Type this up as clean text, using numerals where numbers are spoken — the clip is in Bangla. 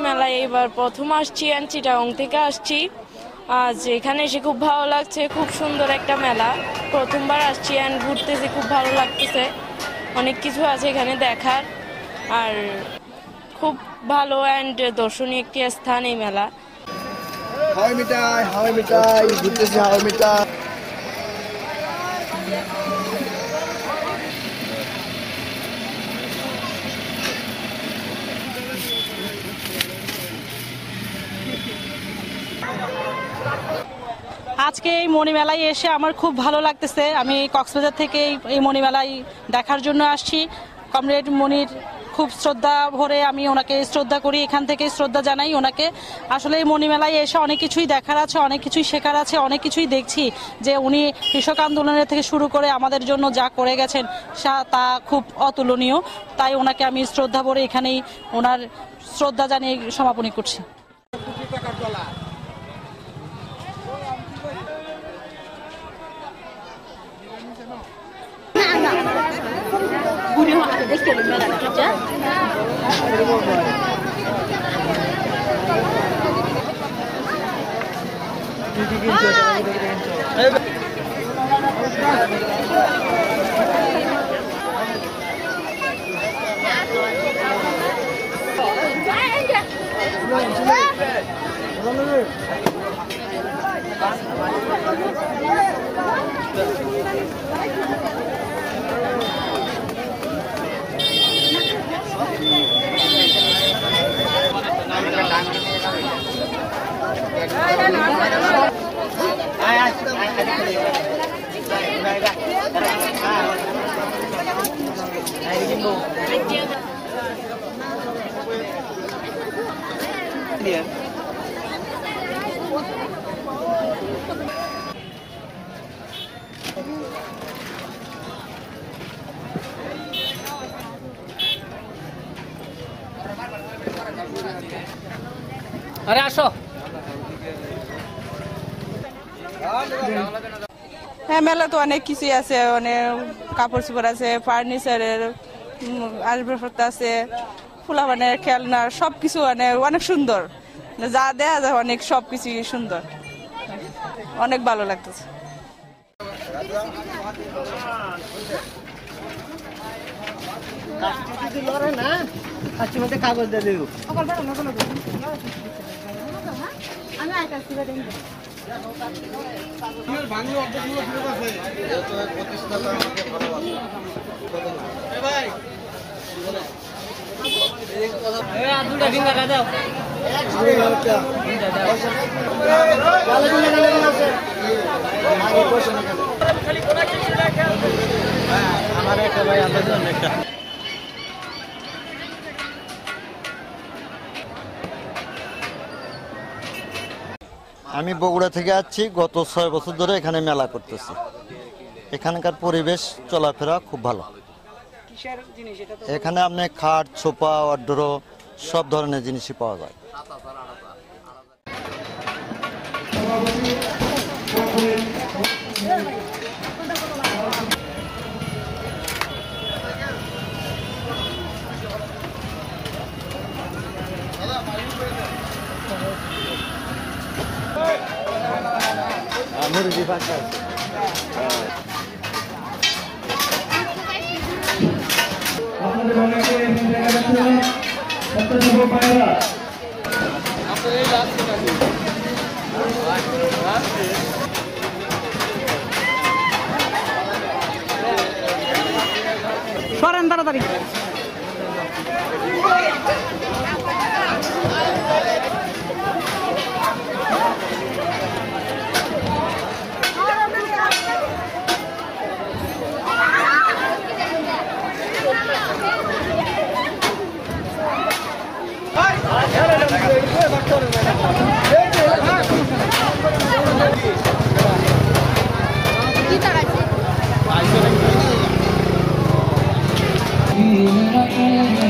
মেলায় এবার প্রথম আসছি, চিটাগং থেকে আসছি। আজ এখানে এসে খুব ভালো লাগছে, খুব সুন্দর একটা মেলা, প্রথমবার আসছি অ্যান্ড ঘুরতেছি, খুব ভালো লাগতেছে। অনেক কিছু আছে এখানে দেখার, আর খুব ভালো অ্যান্ড দর্শনীয় একটি স্থান এই মেলা। হাওয়াই মিঠাই ঘুরতেছি, হাওয়াই মিঠাই। আজকে এই মণিমেলায় এসে আমার খুব ভালো লাগতেছে। আমি কক্সবাজার থেকে এই মণিমেলায় দেখার জন্য আসছি। কমরেড মনির খুব শ্রদ্ধা ভরে আমি ওনাকে শ্রদ্ধা করি, এখান থেকে শ্রদ্ধা জানাই ওনাকে। আসলে এই মণিমেলায় এসে অনেক কিছুই দেখার আছে, অনেক কিছুই শেখার আছে, অনেক কিছুই দেখছি যে উনি কৃষক আন্দোলনের থেকে শুরু করে আমাদের জন্য যা করে গেছেন তা খুব অতুলনীয়। তাই ওনাকে আমি শ্রদ্ধা ভরে এখানেই ওনার শ্রদ্ধা জানিয়ে সমাপনী করছি। আরে আসো। হ্যাঁ, মেলা তো অনেক কিছুই আছে, অনেক কাপড় চোপড় আছে, ফার্নিচারের আসবাবপত্র আছে, ফুলাবানের খেলনা, সবকিছু অনেক সুন্দর, যা দেয়া যায় অনেক সবকিছু সুন্দর, অনেক ভালো লাগতেছে। কাগজ দিয়ে দেব। আমার একটা ভাই একটা আমি বগুড়া থেকে আসছি, গত 6 বছর ধরে এখানে মেলা করতেছি। এখানকার পরিবেশ চলাফেরা খুব ভালো। এখানে আপনি খাট, সোফা, ওয়ার্ড্রো সব ধরনের জিনিসই পাওয়া যায়। মুরগি পাখা আছে। সরেন তাড়াতাড়ি। কি